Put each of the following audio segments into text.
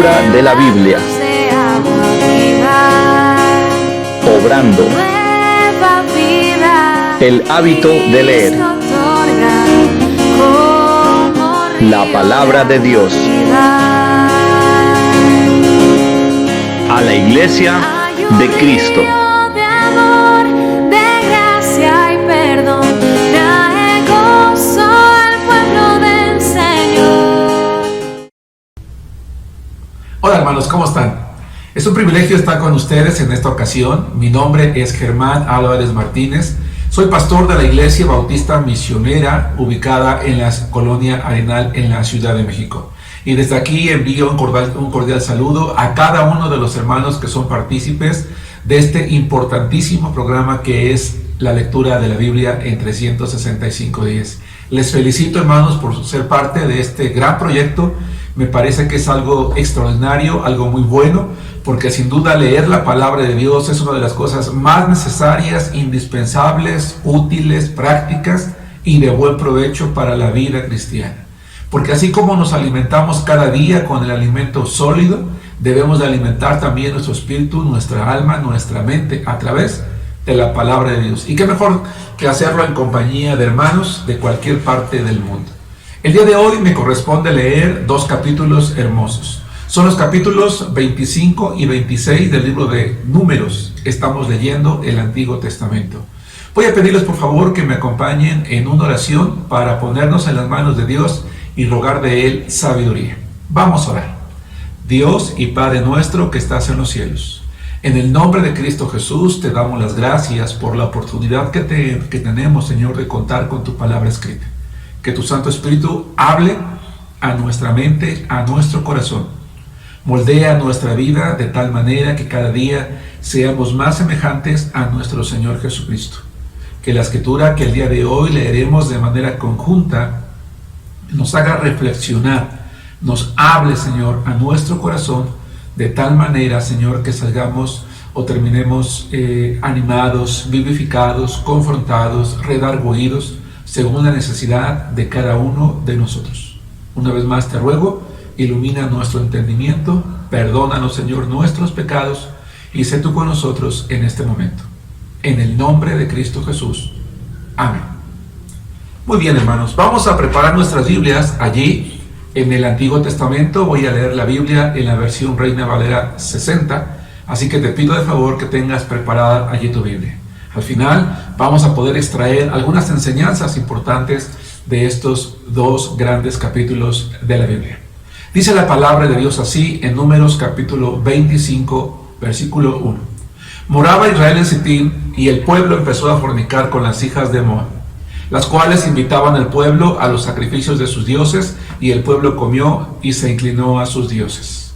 lectura de la Biblia. Obrando el hábito de leer la palabra de Dios. A la Iglesia de Cristo. Hola hermanos, ¿cómo están? Es un privilegio estar con ustedes en esta ocasión. Mi nombre es Germán Álvarez Martínez. Soy pastor de la Iglesia Bautista Misionera, ubicada en la Colonia Arenal, en la Ciudad de México. Y desde aquí envío un cordial saludo a cada uno de los hermanos que son partícipes de este importantísimo programa que es la lectura de la Biblia en 365 días. Les felicito, hermanos, por ser parte de este gran proyecto. Me parece que es algo extraordinario, algo muy bueno, porque sin duda leer la palabra de Dios es una de las cosas más necesarias, indispensables, útiles, prácticas y de buen provecho para la vida cristiana. Porque así como nos alimentamos cada día con el alimento sólido, debemos de alimentar también nuestro espíritu, nuestra alma, nuestra mente a través de la palabra de Dios. Y qué mejor que hacerlo en compañía de hermanos de cualquier parte del mundo. El día de hoy me corresponde leer dos capítulos hermosos. Son los capítulos 25 y 26 del libro de Números. Estamos leyendo el Antiguo Testamento. Voy a pedirles por favor que me acompañen en una oración para ponernos en las manos de Dios y rogar de Él sabiduría. Vamos a orar. Dios y Padre nuestro que estás en los cielos, en el nombre de Cristo Jesús te damos las gracias por la oportunidad que tenemos, Señor, de contar con tu palabra escrita. Que tu Santo Espíritu hable a nuestra mente, a nuestro corazón. Moldea nuestra vida de tal manera que cada día seamos más semejantes a nuestro Señor Jesucristo. Que la escritura que el día de hoy leeremos de manera conjunta nos haga reflexionar, nos hable, Señor, a nuestro corazón de tal manera, Señor, que salgamos o terminemos animados, vivificados, confrontados, redargüidos, según la necesidad de cada uno de nosotros. Una vez más te ruego, ilumina nuestro entendimiento, perdónanos, Señor, nuestros pecados, y sé tú con nosotros en este momento. En el nombre de Cristo Jesús. Amén. Muy bien, hermanos, vamos a preparar nuestras Biblias allí en el Antiguo Testamento. Voy a leer la Biblia en la versión Reina Valera 60, así que te pido de favor que tengas preparada allí tu Biblia. Al final vamos a poder extraer algunas enseñanzas importantes de estos dos grandes capítulos de la Biblia. Dice la palabra de Dios así en Números capítulo 25, versículo 1. Moraba Israel en Sitín y el pueblo empezó a fornicar con las hijas de Moab, las cuales invitaban al pueblo a los sacrificios de sus dioses, y el pueblo comió y se inclinó a sus dioses.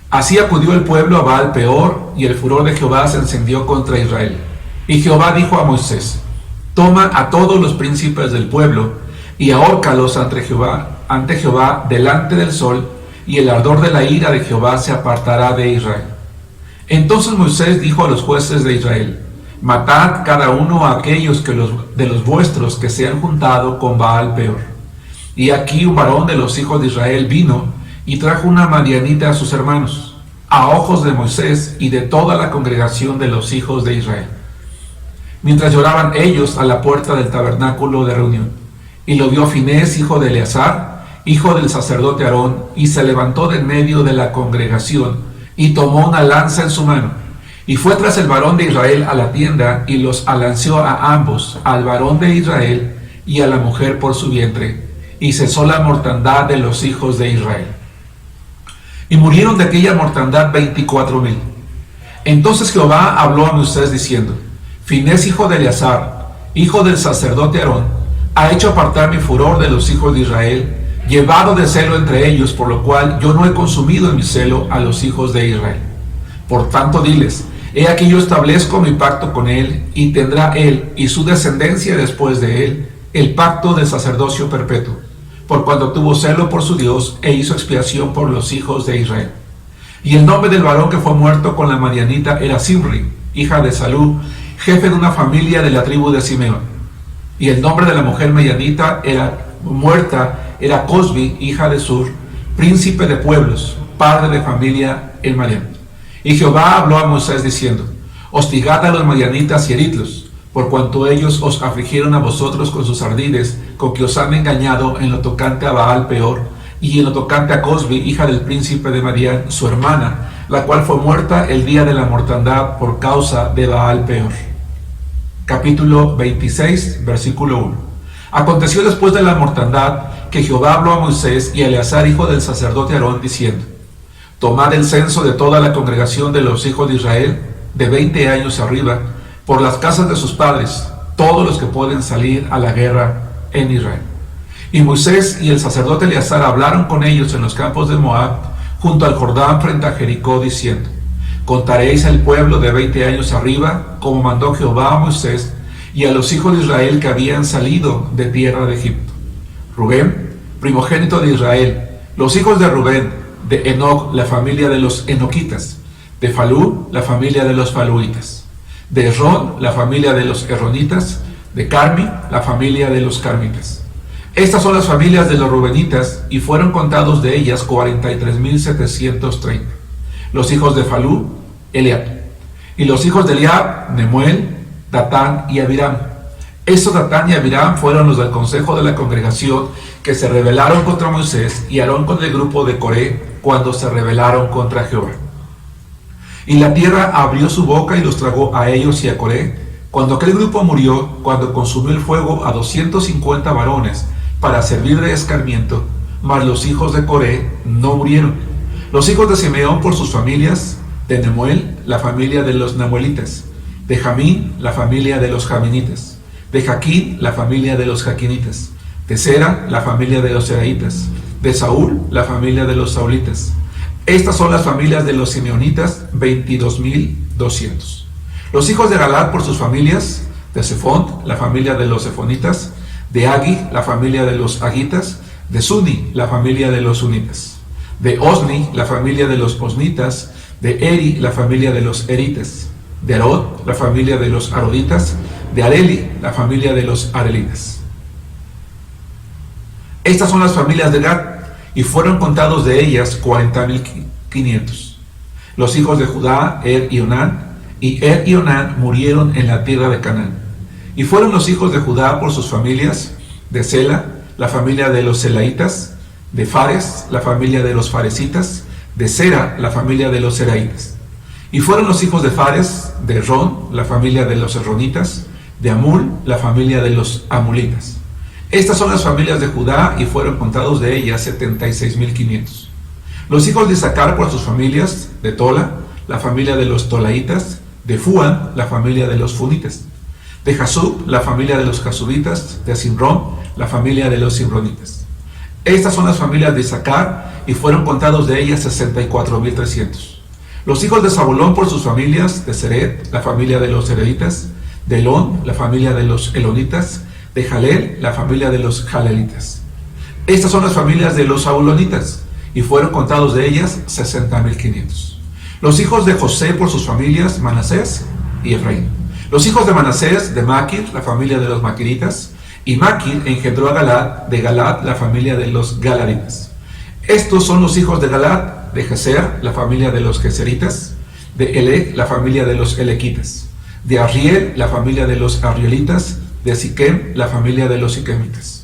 Así acudió el pueblo a Baal Peor, y el furor de Jehová se encendió contra Israel. Y Jehová dijo a Moisés: toma a todos los príncipes del pueblo y ahórcalos ante Jehová delante del sol, y el ardor de la ira de Jehová se apartará de Israel. Entonces Moisés dijo a los jueces de Israel: matad cada uno a aquellos de los vuestros que se han juntado con Baal Peor. Y aquí un varón de los hijos de Israel vino y trajo una madianita a sus hermanos, a ojos de Moisés y de toda la congregación de los hijos de Israel, mientras lloraban ellos a la puerta del tabernáculo de reunión. Y lo vio Finés, hijo de Eleazar, hijo del sacerdote Aarón, y se levantó de en medio de la congregación, y tomó una lanza en su mano, y fue tras el varón de Israel a la tienda, y los alanceó a ambos, al varón de Israel y a la mujer por su vientre, y cesó la mortandad de los hijos de Israel. Y murieron de aquella mortandad 24,000. Entonces Jehová habló a Moisés diciendo: Finés, hijo de Eleazar, hijo del sacerdote Aarón, ha hecho apartar mi furor de los hijos de Israel, llevado de celo entre ellos, por lo cual yo no he consumido en mi celo a los hijos de Israel. Por tanto diles: he aquí yo establezco mi pacto con él, y tendrá él y su descendencia después de él el pacto del sacerdocio perpetuo, por cuando tuvo celo por su Dios e hizo expiación por los hijos de Israel. Y el nombre del varón que fue muerto con la madianita era Simri, hija de Salú, jefe de una familia de la tribu de Simeón. Y el nombre de la mujer madianita era Cosbi, hija de Sur, príncipe de pueblos. padre de familia en Madián. Y Jehová habló a Moisés diciendo: hostigad a los madianitas y heridlos, por cuanto ellos os afligieron a vosotros con sus ardides, con que os han engañado en lo tocante a Baal Peor, y en lo tocante a Cosbi, hija del príncipe de Madián, su hermana, la cual fue muerta el día de la mortandad por causa de Baal Peor. Capítulo 26, versículo 1. Aconteció después de la mortandad que Jehová habló a Moisés y a Eleazar, hijo del sacerdote Aarón, diciendo: tomad el censo de toda la congregación de los hijos de Israel, de 20 años arriba, por las casas de sus padres, todos los que pueden salir a la guerra en Israel. Y Moisés y el sacerdote Eleazar hablaron con ellos en los campos de Moab, junto al Jordán frente a Jericó, diciendo: contaréis al pueblo de 20 años arriba, como mandó Jehová a Moisés y a los hijos de Israel que habían salido de tierra de Egipto. Rubén, primogénito de Israel, los hijos de Rubén, de Enoc, la familia de los enoquitas; de Falú, la familia de los faluitas; de Esrón, la familia de los erronitas; de Carmi, la familia de los carmitas. Estas son las familias de los rubenitas, y fueron contados de ellas 43,730. Los hijos de Falú, Eliab; y los hijos de Eliab, Nemuel, Datán y Abiram. Estos Datán y Abiram fueron los del consejo de la congregación que se rebelaron contra Moisés y Aarón con el grupo de Coré cuando se rebelaron contra Jehová. Y la tierra abrió su boca y los tragó a ellos y a Coré, cuando aquel grupo murió, cuando consumió el fuego a 250 varones para servir de escarmiento, mas los hijos de Coré no murieron. Los hijos de Simeón por sus familias: de Nemuel, la familia de los nemuelitas; de Jamín, la familia de los jaminitas; de Jaquín, la familia de los jaquinitas; de Sera, la familia de los seraitas; de Saúl, la familia de los saulitas. Estas son las familias de los simeonitas, 22,200. Los hijos de Galad por sus familias: de Sefón, la familia de los sefonitas; de Agi, la familia de los agitas; de Suni, la familia de los sunitas; de Osni, la familia de los osnitas; de Eri, la familia de los eritas; de Arod, la familia de los aroditas; de Areli, la familia de los arelitas. Estas son las familias de Gad, y fueron contados de ellas 40,500. Los hijos de Judá, y Onán murieron en la tierra de Canaán. Y fueron los hijos de Judá por sus familias: de Sela, la familia de los selaitas; de Fares, la familia de los faresitas; de Sera, la familia de los seraitas. Y fueron los hijos de Fares: de Errón, la familia de los erronitas; de Amul, la familia de los amulitas. Estas son las familias de Judá, y fueron contados de ellas 76,500. Los hijos de Isaacar por sus familias: de Tola, la familia de los tolaitas; de Fuán, la familia de los funitas; de Jasub, la familia de los jasubitas; de Simrón, la familia de los simronitas. Estas son las familias de Isaacar, y fueron contados de ellas 64,300. Los hijos de Zabulón por sus familias: de Seret, la familia de los sereditas; de Elón, la familia de los elonitas; de Jalel, la familia de los jalelitas. Estas son las familias de los zabulonitas, y fueron contados de ellas 60,500. Los hijos de José por sus familias: Manasés y Efraín. Los hijos de Manasés: de Maquir, la familia de los maquiritas; y Maquir engendró a Galad; de Galad, la familia de los galaditas. Estos son los hijos de Galad: de Geser, la familia de los geseritas; de Elec, la familia de los elequitas; de Arriel, la familia de los arrielitas; de Siquem, la familia de los siquemitas;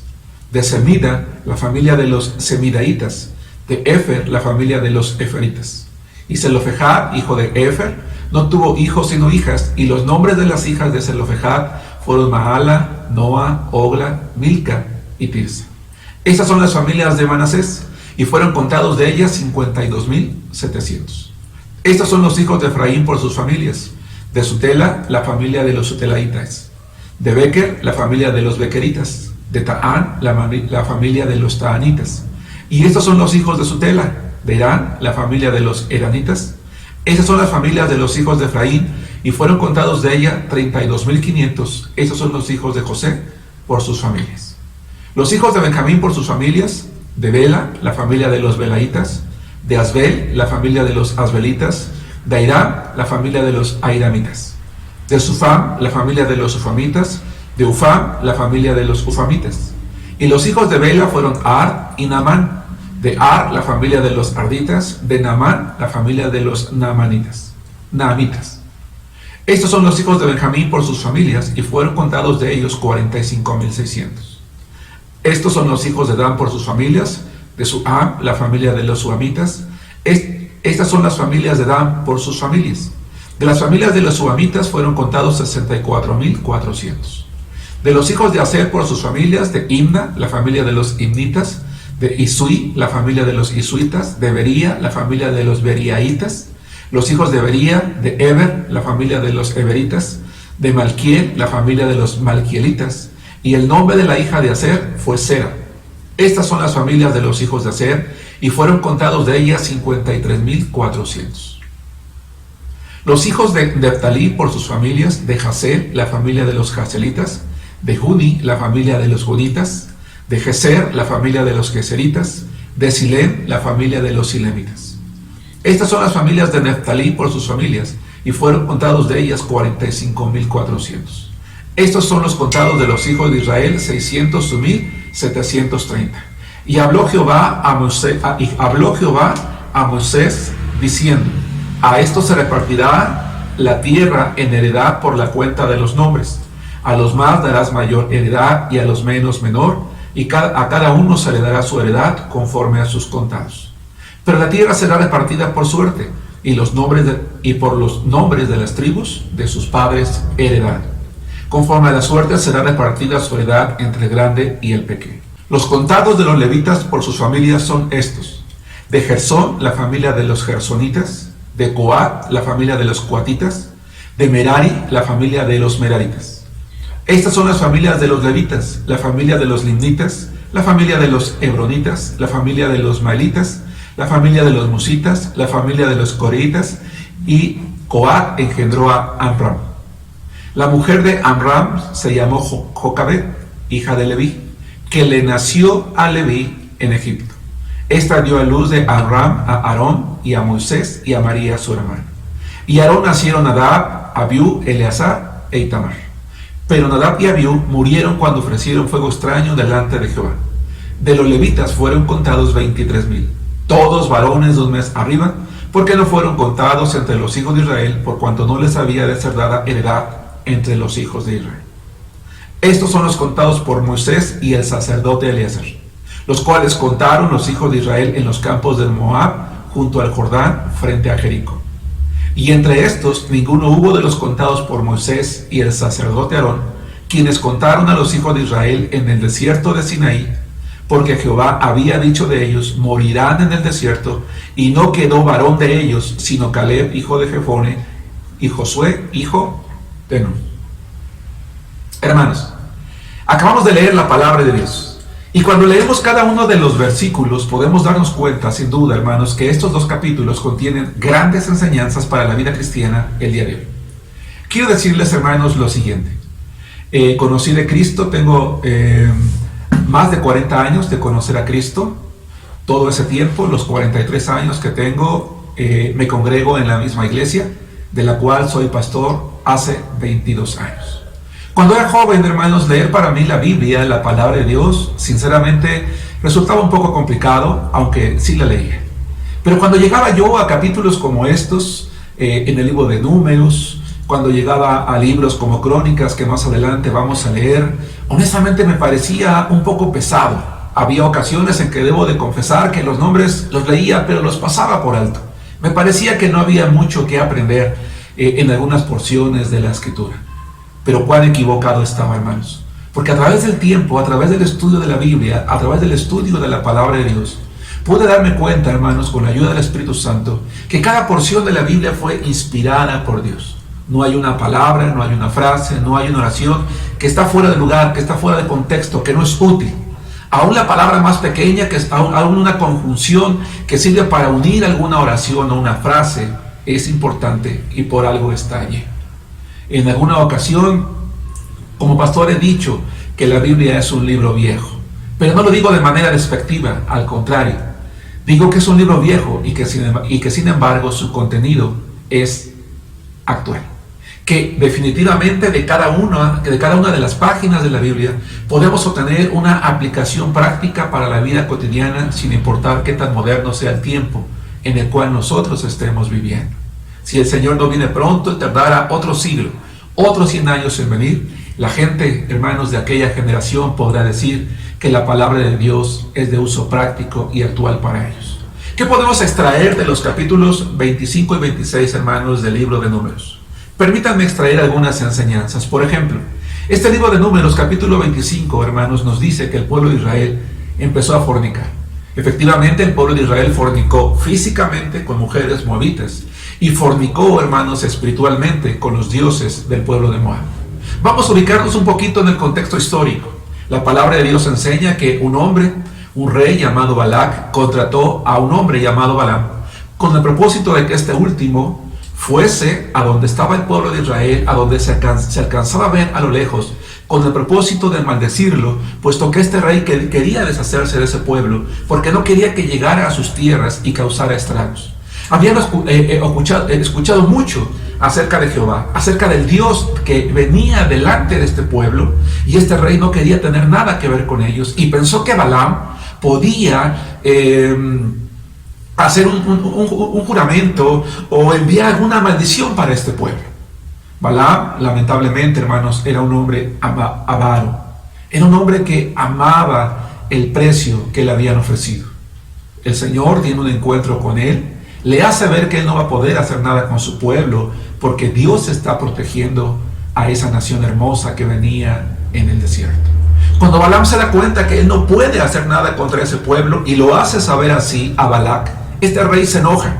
de Semida, la familia de los semidaitas; de Efer, la familia de los eferitas. Y Zelofejad, hijo de Efer, no tuvo hijos sino hijas, y los nombres de las hijas de Zelofejad fueron Mahala, Noa, Ogla, Milca y Tirsa. Estas son las familias de Manasés, y fueron contados de ellas 52,700. Estos son los hijos de Efraín por sus familias: de Sutela, la familia de los sutelaitas; de Beker, la familia de los bequeritas; de Taán, la familia de los taanitas. Y estos son los hijos de Sutela: de Irán, la familia de los eranitas. Estas son las familias de los hijos de Efraín, y fueron contados de ella 32,500. Estos son los hijos de José por sus familias. Los hijos de Benjamín por sus familias: de Bela, la familia de los belaitas; de Asbel, la familia de los asbelitas; de Airam, la familia de los airamitas; de Sufam, la familia de los sufamitas; de Ufam, la familia de los ufamitas. Y los hijos de Bela fueron Ar y Naamán. De Ar, la familia de los arditas. De Naamán, la familia de los naamitas. Estos son los hijos de Benjamín por sus familias, y fueron contados de ellos 45,600. Estos son los hijos de Dan por sus familias. De Suam, la familia de los suamitas. Estas son las familias de Dan por sus familias. De las familias de los suamitas fueron contados 64,400. De los hijos de Aser por sus familias. De Imna, la familia de los imnitas. De Isui, la familia de los isuitas. De Bería, la familia de los beriaitas. Los hijos de Bería. De Eber, la familia de los eberitas. De Malquiel, la familia de los malquielitas. Y el nombre de la hija de Aser fue Sera. Estas son las familias de los hijos de Aser, y fueron contados de ellas 53,400. Los hijos de Neftalí por sus familias. De Jasel, la familia de los jaselitas. De Juni, la familia de los junitas. De Geser, la familia de los geseritas. De Silem, la familia de los silemitas. Estas son las familias de Neftalí por sus familias, y fueron contados de ellas 45,400. Estos son los contados de los hijos de Israel, 601,730. Y habló Jehová a Moisés diciendo: a esto se repartirá la tierra en heredad por la cuenta de los nombres. A los más darás mayor heredad, y a los menos menor, y a cada uno se le dará su heredad conforme a sus contados. Pero la tierra será repartida por suerte, y por los nombres de las tribus de sus padres heredad. Conforme a la suerte será repartida su heredad entre el grande y el pequeño. Los contados de los levitas por sus familias son estos: de Gersón, la familia de los gersonitas. De Coat, la familia de los coatitas. De Merari, la familia de los meraritas. Estas son las familias de los levitas: la familia de los limnitas, la familia de los hebronitas, la familia de los maelitas, la familia de los musitas, la familia de los coreitas. Y Coat engendró a Amram. La mujer de Amram se llamó Jocabed, hija de Leví, que le nació a Leví en Egipto. Esta dio a luz de Amram a Aarón y a Moisés y a María su hermana. Y a Aarón nacieron Nadab, Abiú, Eleazar e Itamar. Pero Nadab y Abiú murieron cuando ofrecieron fuego extraño delante de Jehová. De los levitas fueron contados 23,000, todos varones de un mes arriba, porque no fueron contados entre los hijos de Israel, por cuanto no les había de ser dada heredad entre los hijos de Israel. Estos son los contados por Moisés y el sacerdote Eleazar, los cuales contaron los hijos de Israel en los campos de Moab, junto al Jordán, frente a Jericó. Y entre estos ninguno hubo de los contados por Moisés y el sacerdote Aarón, quienes contaron a los hijos de Israel en el desierto de Sinaí, porque Jehová había dicho de ellos: morirán en el desierto, y no quedó varón de ellos, sino Caleb, hijo de Jefone, y Josué, hijo de Nun. Hermanos, acabamos de leer la palabra de Dios, y cuando leemos cada uno de los versículos podemos darnos cuenta, sin duda, hermanos, que estos dos capítulos contienen grandes enseñanzas para la vida cristiana el día de hoy. Quiero decirles, hermanos, lo siguiente. Conocí de Cristo, tengo más de 40 años de conocer a Cristo. Todo ese tiempo, los 43 años que tengo, me congrego en la misma iglesia, de la cual soy pastor hace 22 años. Cuando era joven, hermanos, leer para mí la Biblia, la palabra de Dios, sinceramente resultaba un poco complicado, aunque sí la leía. Pero cuando llegaba yo a capítulos como estos, en el libro de Números, cuando llegaba a libros como Crónicas, que más adelante vamos a leer, honestamente me parecía un poco pesado. Había ocasiones en que debo de confesar que los nombres los leía, pero los pasaba por alto. Me parecía que no había mucho que aprender en algunas porciones de la Escritura. Pero cuán equivocado estaba, hermanos. Porque a través del tiempo, a través del estudio de la Biblia, a través del estudio de la palabra de Dios, pude darme cuenta, hermanos, con la ayuda del Espíritu Santo, que cada porción de la Biblia fue inspirada por Dios. No hay una palabra, no hay una frase, no hay una oración que está fuera de lugar, que está fuera de contexto, que no es útil. Aún la palabra más pequeña, que es aún una conjunción que sirve para unir alguna oración o una frase, es importante y por algo está allí. En alguna ocasión, como pastor, he dicho que la Biblia es un libro viejo, pero no lo digo de manera despectiva, al contrario, digo que es un libro viejo y que sin embargo su contenido es actual. que definitivamente de cada una de las páginas de la Biblia podemos obtener una aplicación práctica para la vida cotidiana, sin importar qué tan moderno sea el tiempo en el cual nosotros estemos viviendo. Si el Señor no viene pronto y tardara otro siglo, otros 100 años en venir, la gente, hermanos, de aquella generación podrá decir que la palabra de Dios es de uso práctico y actual para ellos. ¿Qué podemos extraer de los capítulos 25 y 26, hermanos, del libro de Números? Permítanme extraer algunas enseñanzas. Por ejemplo, este libro de Números, capítulo 25, hermanos, nos dice que el pueblo de Israel empezó a fornicar. Efectivamente, el pueblo de Israel fornicó físicamente con mujeres moabitas y fornicó, hermanos, espiritualmente con los dioses del pueblo de Moab. Vamos a ubicarnos un poquito en el contexto histórico. La palabra de Dios enseña que un rey llamado Balac, contrató a un hombre llamado Balaam con el propósito de que este último fuese a donde estaba el pueblo de Israel, a donde se alcanzaba a ver a lo lejos, con el propósito de maldecirlo, puesto que este rey quería deshacerse de ese pueblo, porque no quería que llegara a sus tierras y causara estragos. Habían escuchado mucho acerca de Jehová, acerca del Dios que venía delante de este pueblo, y este rey no quería tener nada que ver con ellos, y pensó que Balaam podía hacer un juramento o enviar alguna maldición para este pueblo. Balaam, lamentablemente, hermanos, era un hombre avaro. Era un hombre que amaba el precio que le habían ofrecido. El Señor tiene un encuentro con él, le hace ver que él no va a poder hacer nada con su pueblo, porque Dios está protegiendo a esa nación hermosa que venía en el desierto. Cuando Balaam se da cuenta que él no puede hacer nada contra ese pueblo y lo hace saber así a Balac, este rey se enoja.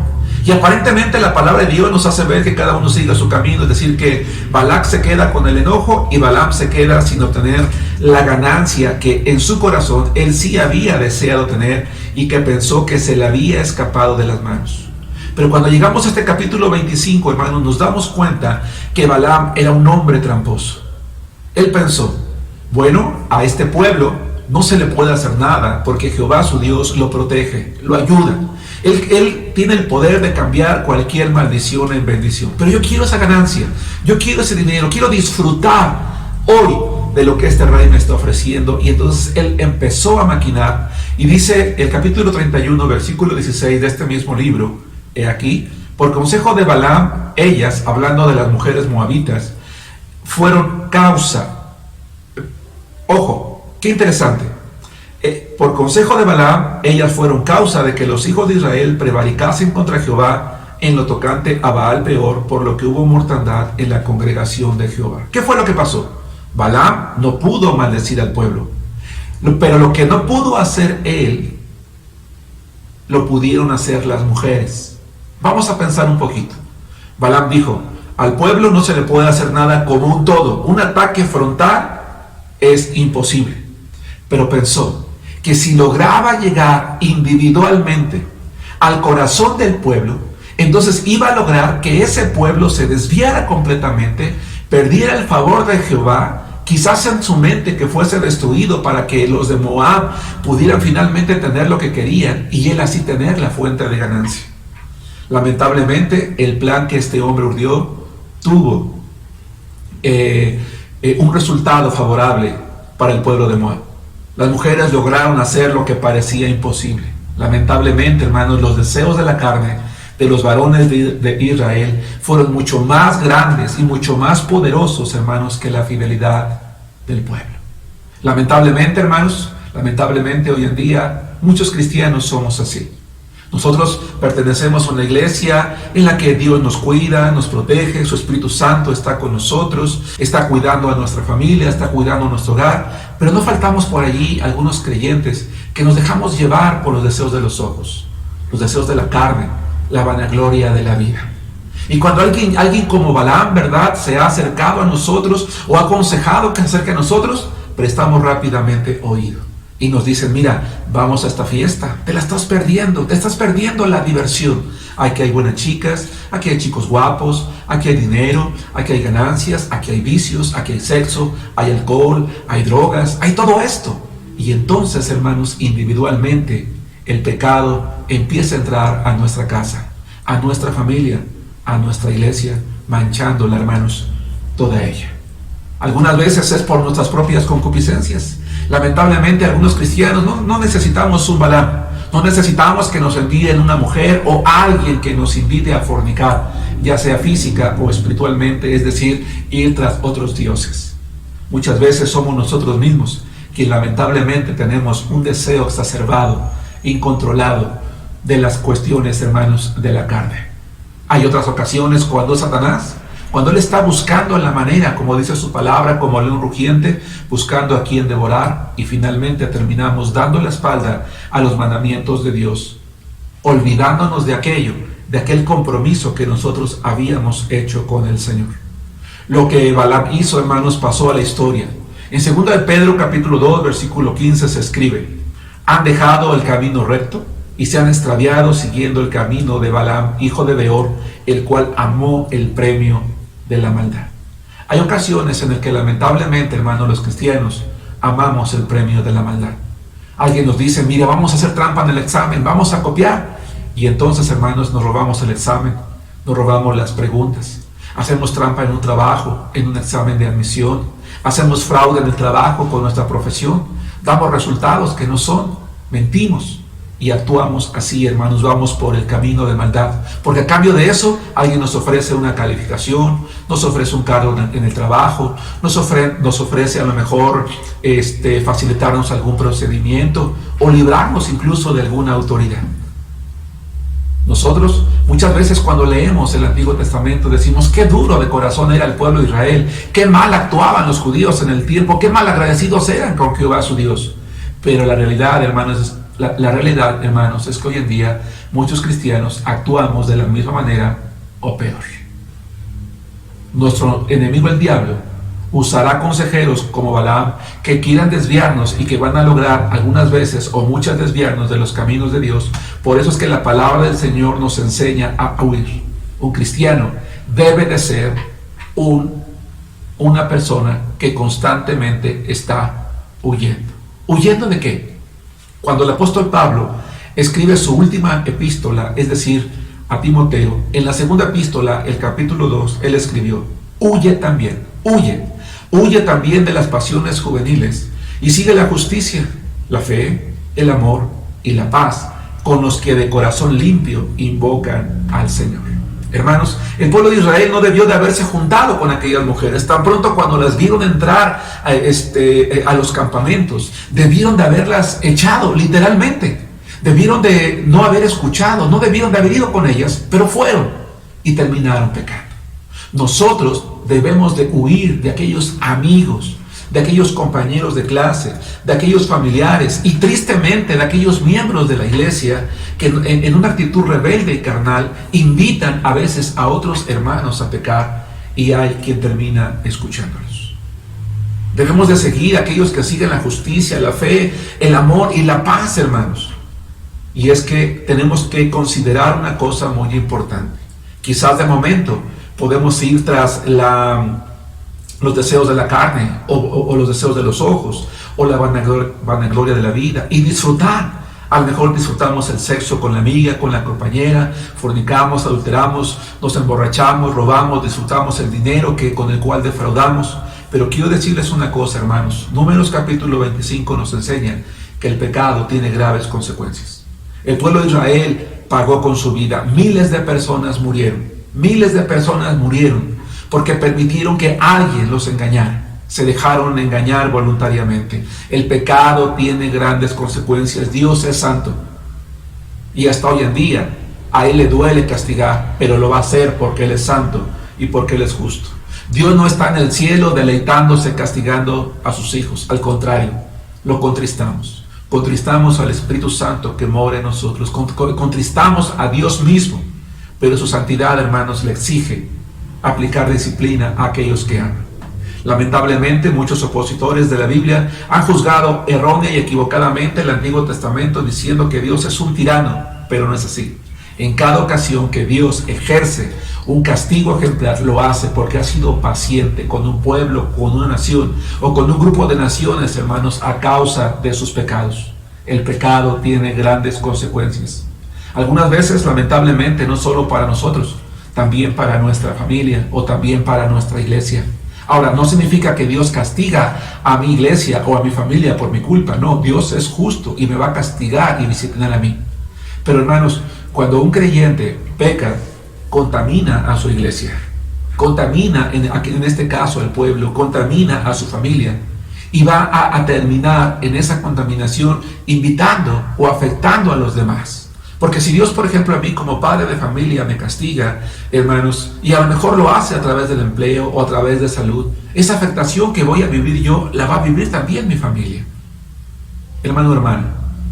Y aparentemente la palabra de Dios nos hace ver que cada uno siga su camino, es decir, que Balac se queda con el enojo y Balaam se queda sin obtener la ganancia que en su corazón él sí había deseado tener y que pensó que se le había escapado de las manos. Pero cuando llegamos a este capítulo 25, hermanos, nos damos cuenta que Balaam era un hombre tramposo. Él pensó, bueno, a este pueblo no se le puede hacer nada porque Jehová su Dios lo protege, lo ayuda. Él tiene el poder de cambiar cualquier maldición en bendición. Pero yo quiero esa ganancia, yo quiero ese dinero, quiero disfrutar hoy de lo que este rey me está ofreciendo. Y entonces él empezó a maquinar. Y dice el capítulo 31, versículo 16 de este mismo libro, he aquí, por consejo de Balaam, ellas, hablando de las mujeres moabitas, fueron causa. Ojo, qué interesante. Por consejo de Balaam, ellas fueron causa de que los hijos de Israel prevaricasen contra Jehová en lo tocante a Baal Peor, por lo que hubo mortandad en la congregación de Jehová. ¿Qué fue lo que pasó? Balaam no pudo maldecir al pueblo, pero lo que no pudo hacer él, lo pudieron hacer las mujeres. Vamos a pensar un poquito. Balaam dijo, al pueblo no se le puede hacer nada como un todo. Un ataque frontal es imposible. Pero pensó que si lograba llegar individualmente al corazón del pueblo, entonces iba a lograr que ese pueblo se desviara completamente, perdiera el favor de Jehová, quizás en su mente que fuese destruido para que los de Moab pudieran finalmente tener lo que querían y él así tener la fuente de ganancia. Lamentablemente, el plan que este hombre urdió tuvo un resultado favorable para el pueblo de Moab. Las mujeres lograron hacer lo que parecía imposible. Lamentablemente, hermanos, los deseos de la carne de los varones de Israel fueron mucho más grandes y mucho más poderosos, hermanos, que la fidelidad del pueblo. Lamentablemente, hermanos, lamentablemente hoy en día muchos cristianos somos así. Nosotros pertenecemos a una iglesia en la que Dios nos cuida, nos protege, su Espíritu Santo está con nosotros, está cuidando a nuestra familia, está cuidando a nuestro hogar, pero no faltamos por allí algunos creyentes que nos dejamos llevar por los deseos de los ojos, los deseos de la carne, la vanagloria de la vida. Y cuando alguien como Balaam, ¿verdad?, se ha acercado a nosotros o ha aconsejado que se acerque a nosotros, prestamos rápidamente oído. Y nos dicen, mira, vamos a esta fiesta, te estás perdiendo la diversión. Aquí hay buenas chicas, aquí hay chicos guapos, aquí hay dinero, aquí hay ganancias, aquí hay vicios, aquí hay sexo, hay alcohol, hay drogas, hay todo esto. Y entonces, hermanos, individualmente, el pecado empieza a entrar a nuestra casa, a nuestra familia, a nuestra iglesia, manchándola, hermanos, toda ella. Algunas veces es por nuestras propias concupiscencias. Lamentablemente algunos cristianos no necesitamos un Balaam, no necesitamos que nos envíen una mujer o alguien que nos invite a fornicar, ya sea física o espiritualmente, es decir, ir tras otros dioses. Muchas veces somos nosotros mismos quien lamentablemente tenemos un deseo exacerbado, incontrolado de las cuestiones, hermanos, de la carne. Hay otras ocasiones cuando Satanás, cuando él está buscando la manera, como dice su palabra, como león rugiente, buscando a quien devorar, y finalmente terminamos dando la espalda a los mandamientos de Dios, olvidándonos de aquel compromiso que nosotros habíamos hecho con el Señor. Lo que Balaam hizo, hermanos, pasó a la historia. En 2 de Pedro capítulo 2, versículo 15 se escribe: han dejado el camino recto y se han extraviado siguiendo el camino de Balaam, hijo de Beor, el cual amó el premio de la maldad. Hay ocasiones en las que lamentablemente, hermanos, los cristianos amamos el premio de la maldad. Alguien nos dice: mira, vamos a hacer trampa en el examen, vamos a copiar. Y entonces, hermanos, nos robamos el examen, nos robamos las preguntas. Hacemos trampa en un trabajo, en un examen de admisión. Hacemos fraude en el trabajo con nuestra profesión. Damos resultados que no son. Mentimos. Y actuamos así, hermanos, vamos por el camino de maldad, porque a cambio de eso alguien nos ofrece una calificación, nos ofrece un cargo en el trabajo, nos ofrece a lo mejor facilitarnos algún procedimiento o librarnos incluso de alguna autoridad. Nosotros muchas veces cuando leemos el Antiguo Testamento decimos: qué duro de corazón era el pueblo de Israel, qué mal actuaban los judíos en el tiempo, qué mal agradecidos eran con Jehová su Dios. Pero la realidad, hermanos, es que hoy en día muchos cristianos actuamos de la misma manera o peor. Nuestro enemigo, el diablo, usará consejeros como Balaam que quieran desviarnos y que van a lograr algunas veces o muchas desviarnos de los caminos de Dios. Por eso es que la palabra del Señor nos enseña a huir. Un cristiano debe de ser una persona que constantemente está huyendo. ¿Huyendo de qué? Cuando el apóstol Pablo escribe su última epístola, es decir, a Timoteo, en la segunda epístola, el capítulo 2, él escribió: huye también de las pasiones juveniles y sigue la justicia, la fe, el amor y la paz con los que de corazón limpio invocan al Señor. Hermanos, el pueblo de Israel no debió de haberse juntado con aquellas mujeres. Tan pronto cuando las vieron entrar a los campamentos, debieron de haberlas echado, literalmente. Debieron de no haber escuchado, no debieron de haber ido con ellas, pero fueron y terminaron pecando. Nosotros debemos de huir de aquellos amigos, de aquellos compañeros de clase, de aquellos familiares y tristemente de aquellos miembros de la iglesia que en una actitud rebelde y carnal invitan a veces a otros hermanos a pecar, y hay quien termina escuchándolos. Debemos de seguir a aquellos que siguen la justicia, la fe, el amor y la paz, hermanos. Y es que tenemos que considerar una cosa muy importante. Quizás de momento podemos ir tras los deseos de la carne o los deseos de los ojos o la vanagloria de la vida y disfrutar. A lo mejor disfrutamos el sexo con la amiga, con la compañera, fornicamos, adulteramos, nos emborrachamos, robamos, disfrutamos el dinero con el cual defraudamos. Pero quiero decirles una cosa, hermanos. Números capítulo 25 nos enseña que el pecado tiene graves consecuencias. El pueblo de Israel pagó con su vida. Miles de personas murieron porque permitieron que alguien los engañara. Se dejaron engañar voluntariamente. El pecado tiene grandes consecuencias. Dios es santo. Y hasta hoy en día a Él le duele castigar, pero lo va a hacer porque Él es santo y porque Él es justo. Dios no está en el cielo deleitándose castigando a sus hijos. Al contrario, lo contristamos. Contristamos al Espíritu Santo que mora en nosotros. Contristamos a Dios mismo. Pero su santidad, hermanos, le exige aplicar disciplina a aquellos que aman. Lamentablemente, muchos opositores de la Biblia han juzgado errónea y equivocadamente el Antiguo Testamento diciendo que Dios es un tirano, pero no es así. En cada ocasión que Dios ejerce un castigo ejemplar, lo hace porque ha sido paciente con un pueblo, con una nación o con un grupo de naciones, hermanos, a causa de sus pecados. El pecado tiene grandes consecuencias. Algunas veces, lamentablemente, no solo para nosotros, también para nuestra familia o también para nuestra iglesia. Ahora, no significa que Dios castiga a mi iglesia o a mi familia por mi culpa. No, Dios es justo y me va a castigar y disciplinar a mí. Pero hermanos, cuando un creyente peca, contamina a su iglesia, contamina en este caso al pueblo, contamina a su familia y va a terminar en esa contaminación invitando o afectando a los demás. Porque si Dios, por ejemplo, a mí como padre de familia me castiga, hermanos, y a lo mejor lo hace a través del empleo o a través de salud, esa afectación que voy a vivir yo, la va a vivir también mi familia. Hermano,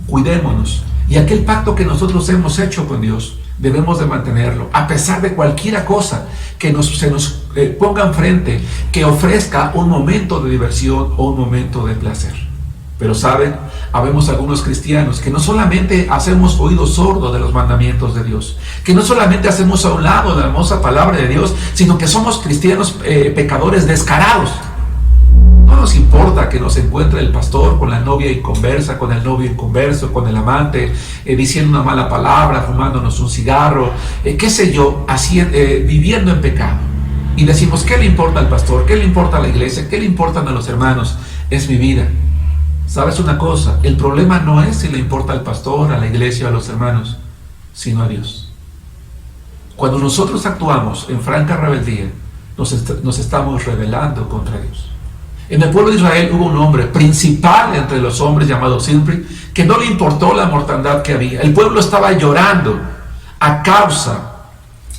cuidémonos. Y aquel pacto que nosotros hemos hecho con Dios, debemos de mantenerlo, a pesar de cualquier cosa que se nos ponga enfrente, que ofrezca un momento de diversión o un momento de placer. Pero saben, habemos algunos cristianos que no solamente hacemos oídos sordos de los mandamientos de Dios, que no solamente hacemos a un lado la hermosa palabra de Dios, sino que somos cristianos pecadores descarados. No nos importa que nos encuentre el pastor con la novia inconversa, con el novio inconverso, con el amante, diciendo una mala palabra, fumándonos un cigarro, qué sé yo, así, viviendo en pecado. Y decimos, ¿qué le importa al pastor? ¿Qué le importa a la iglesia? ¿Qué le importan a los hermanos? Es mi vida. ¿Sabes una cosa? El problema no es si le importa al pastor, a la iglesia, a los hermanos, sino a Dios. Cuando nosotros actuamos en franca rebeldía, nos estamos rebelando contra Dios. En el pueblo de Israel hubo un hombre principal entre los hombres llamado Zimri, que no le importó la mortandad que había. El pueblo estaba llorando a causa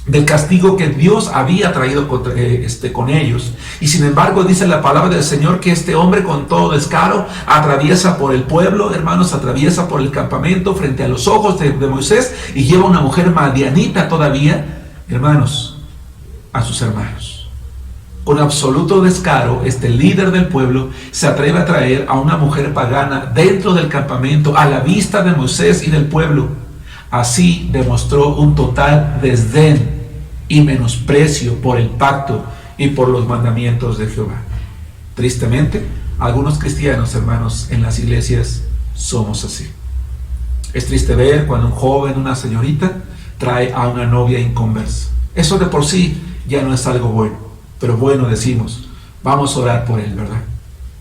del castigo que Dios había traído con ellos. Y sin embargo dice la palabra del Señor que este hombre con todo descaro atraviesa por el pueblo, hermanos, atraviesa por el campamento frente a los ojos de Moisés y lleva una mujer madianita todavía, hermanos, a sus hermanos. Con absoluto descaro, este líder del pueblo se atreve a traer a una mujer pagana dentro del campamento a la vista de Moisés y del pueblo. Así demostró un total desdén y menosprecio por el pacto y por los mandamientos de Jehová. Tristemente, algunos cristianos, hermanos, en las iglesias somos así. Es triste ver cuando un joven, una señorita, trae a una novia inconversa. Eso de por sí ya no es algo bueno, pero bueno, decimos, vamos a orar por él, ¿verdad?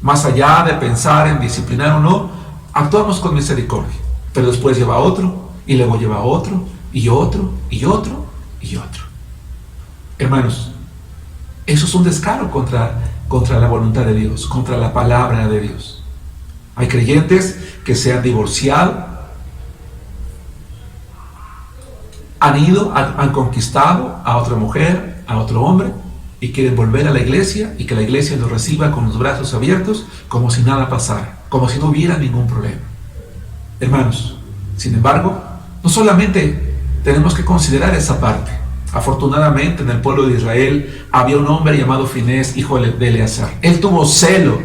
Más allá de pensar en disciplinar o no, actuamos con misericordia, pero después lleva a otro, y luego lleva a otro, y otro, y otro, y otro. Hermanos, eso es un descaro contra la voluntad de Dios, contra la palabra de Dios. Hay creyentes que se han divorciado, han conquistado a otra mujer, a otro hombre, y quieren volver a la iglesia y que la iglesia los reciba con los brazos abiertos, como si nada pasara, como si no hubiera ningún problema. Hermanos, sin embargo, no solamente tenemos que considerar esa parte. Afortunadamente en el pueblo de Israel había un hombre llamado Finés, hijo de Eleazar. Él tuvo celo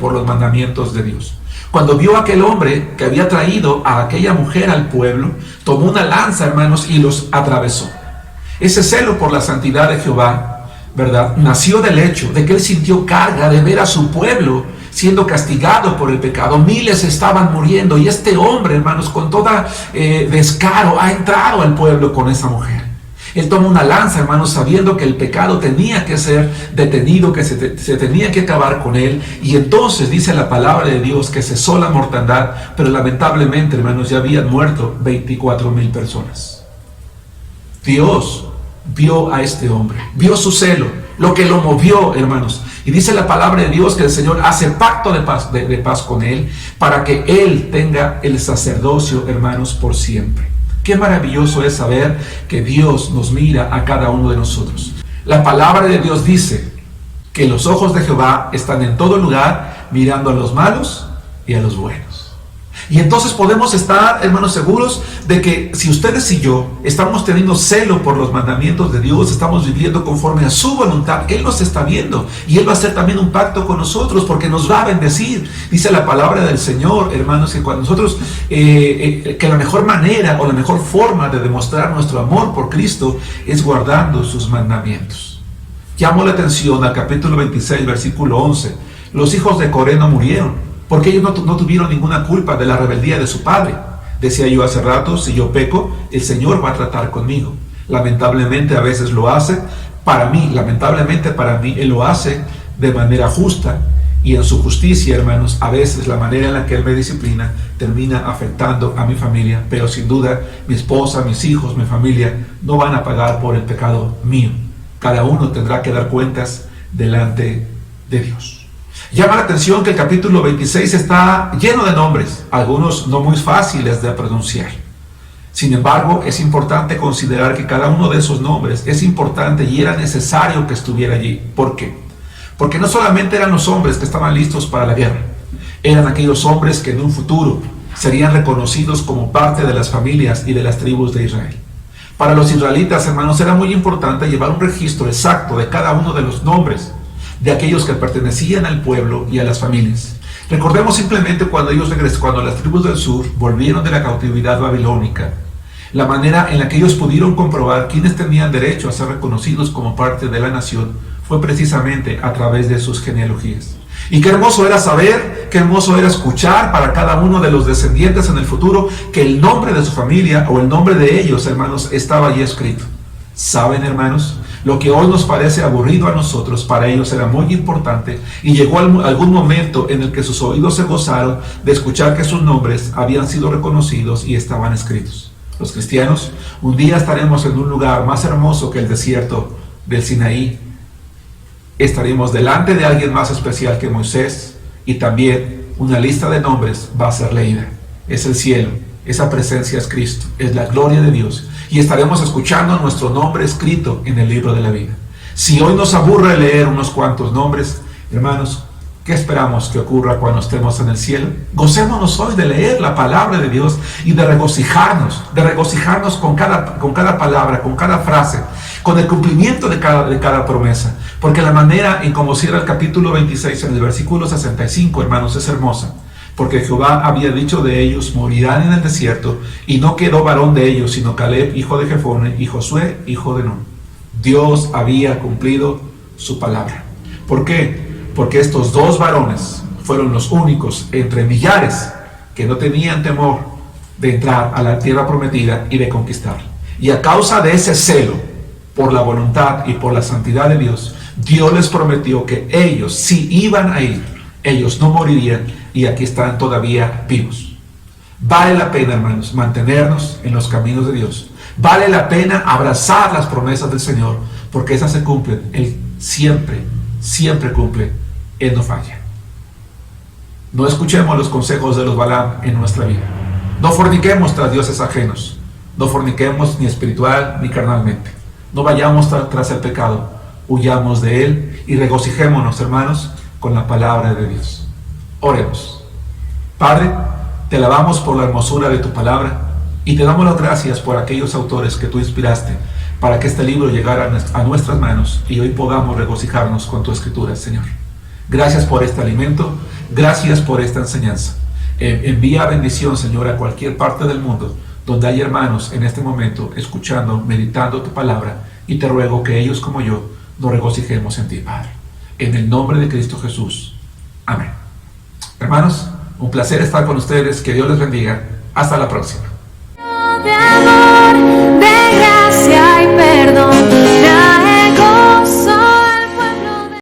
por los mandamientos de Dios. Cuando vio a aquel hombre que había traído a aquella mujer al pueblo, tomó una lanza, hermanos, y los atravesó. Ese celo por la santidad de Jehová, ¿verdad?, nació del hecho de que él sintió carga de ver a su pueblo siendo castigado por el pecado. Miles estaban muriendo y este hombre, hermanos, con toda descaro, ha entrado al pueblo con esa mujer. Él toma una lanza, hermanos, sabiendo que el pecado tenía que ser detenido, que se tenía que acabar con él. Y entonces dice la palabra de Dios que cesó la mortandad, pero lamentablemente, hermanos, ya habían muerto 24,000 personas. Dios vio a este hombre, vio su celo, lo que lo movió, hermanos. Y dice la palabra de Dios que el Señor hace pacto de paz con él, para que él tenga el sacerdocio, hermanos, por siempre. Qué maravilloso es saber que Dios nos mira a cada uno de nosotros. La palabra de Dios dice que los ojos de Jehová están en todo lugar, mirando a los malos y a los buenos. Y entonces podemos estar, hermanos, seguros de que si ustedes y yo estamos teniendo celo por los mandamientos de Dios, estamos viviendo conforme a su voluntad, Él nos está viendo y Él va a hacer también un pacto con nosotros porque nos va a bendecir. Dice la palabra del Señor, hermanos, que cuando nosotros, que la mejor manera o la mejor forma de demostrar nuestro amor por Cristo es guardando sus mandamientos. Llamo la atención al capítulo 26, versículo 11. Los hijos de Coré no murieron, porque ellos no tuvieron ninguna culpa de la rebeldía de su padre. Decía yo hace rato, si yo peco, el Señor va a tratar conmigo. Lamentablemente a veces lo hace, Para mí, lamentablemente para mí, Él lo hace de manera justa, y en su justicia, hermanos, a veces la manera en la que Él me disciplina termina afectando a mi familia, pero sin duda mi esposa, mis hijos, mi familia no van a pagar por el pecado mío. Cada uno tendrá que dar cuentas delante de Dios. Llama la atención que el capítulo 26 está lleno de nombres, algunos no muy fáciles de pronunciar. Sin embargo, es importante considerar que cada uno de esos nombres es importante y era necesario que estuviera allí. ¿Por qué? Porque no solamente eran los hombres que estaban listos para la guerra, eran aquellos hombres que en un futuro serían reconocidos como parte de las familias y de las tribus de Israel. Para los israelitas, hermanos, era muy importante llevar un registro exacto de cada uno de los nombres de aquellos que pertenecían al pueblo y a las familias. Recordemos simplemente cuando las tribus del sur volvieron de la cautividad babilónica, la manera en la que ellos pudieron comprobar quiénes tenían derecho a ser reconocidos como parte de la nación fue precisamente a través de sus genealogías. Y qué hermoso era saber, qué hermoso era escuchar para cada uno de los descendientes en el futuro que el nombre de su familia o el nombre de ellos, hermanos, estaba allí escrito. ¿Saben, hermanos? Lo que hoy nos parece aburrido a nosotros, para ellos era muy importante, y llegó algún momento en el que sus oídos se gozaron de escuchar que sus nombres habían sido reconocidos y estaban escritos. Los cristianos, un día estaremos en un lugar más hermoso que el desierto del Sinaí. Estaremos delante de alguien más especial que Moisés, y también una lista de nombres va a ser leída. Es el cielo, esa presencia es Cristo, es la gloria de Dios, y estaremos escuchando nuestro nombre escrito en el libro de la vida. Si hoy nos aburre leer unos cuantos nombres, hermanos, ¿qué esperamos que ocurra cuando estemos en el cielo? Gocémonos hoy de leer la palabra de Dios y de regocijarnos con cada palabra, con cada frase, con el cumplimiento de cada promesa. Porque la manera en cómo cierra el capítulo 26 en el versículo 65, hermanos, es hermosa. Porque Jehová había dicho de ellos: morirán en el desierto, y no quedó varón de ellos, sino Caleb, hijo de Jefone, y Josué, hijo de Nun. Dios había cumplido su palabra. ¿Por qué? Porque estos dos varones fueron los únicos entre millares que no tenían temor de entrar a la tierra prometida y de conquistarla. Y a causa de ese celo por la voluntad y por la santidad de Dios, Dios les prometió que ellos, si iban a ir, ellos no morirían, y aquí están todavía vivos. Vale la pena, hermanos, mantenernos en los caminos de Dios. Vale la pena abrazar las promesas del Señor, porque esas se cumplen. Él siempre cumple. Él no falla. No escuchemos los consejos de los Balaam en nuestra vida. No forniquemos tras dioses ajenos. No forniquemos ni espiritual ni carnalmente. No vayamos tras el pecado. Huyamos de él y regocijémonos, hermanos, con la palabra de Dios. Oremos. Padre, te alabamos por la hermosura de tu palabra y te damos las gracias por aquellos autores que tú inspiraste para que este libro llegara a nuestras manos y hoy podamos regocijarnos con tu escritura, Señor. Gracias por este alimento, gracias por esta enseñanza. Envía bendición, Señor, a cualquier parte del mundo donde hay hermanos en este momento escuchando, meditando tu palabra, y te ruego que ellos como yo nos regocijemos en ti, Padre. En el nombre de Cristo Jesús. Amén. Hermanos, un placer estar con ustedes. Que Dios les bendiga. Hasta la próxima. De amor, de gracia y perdón.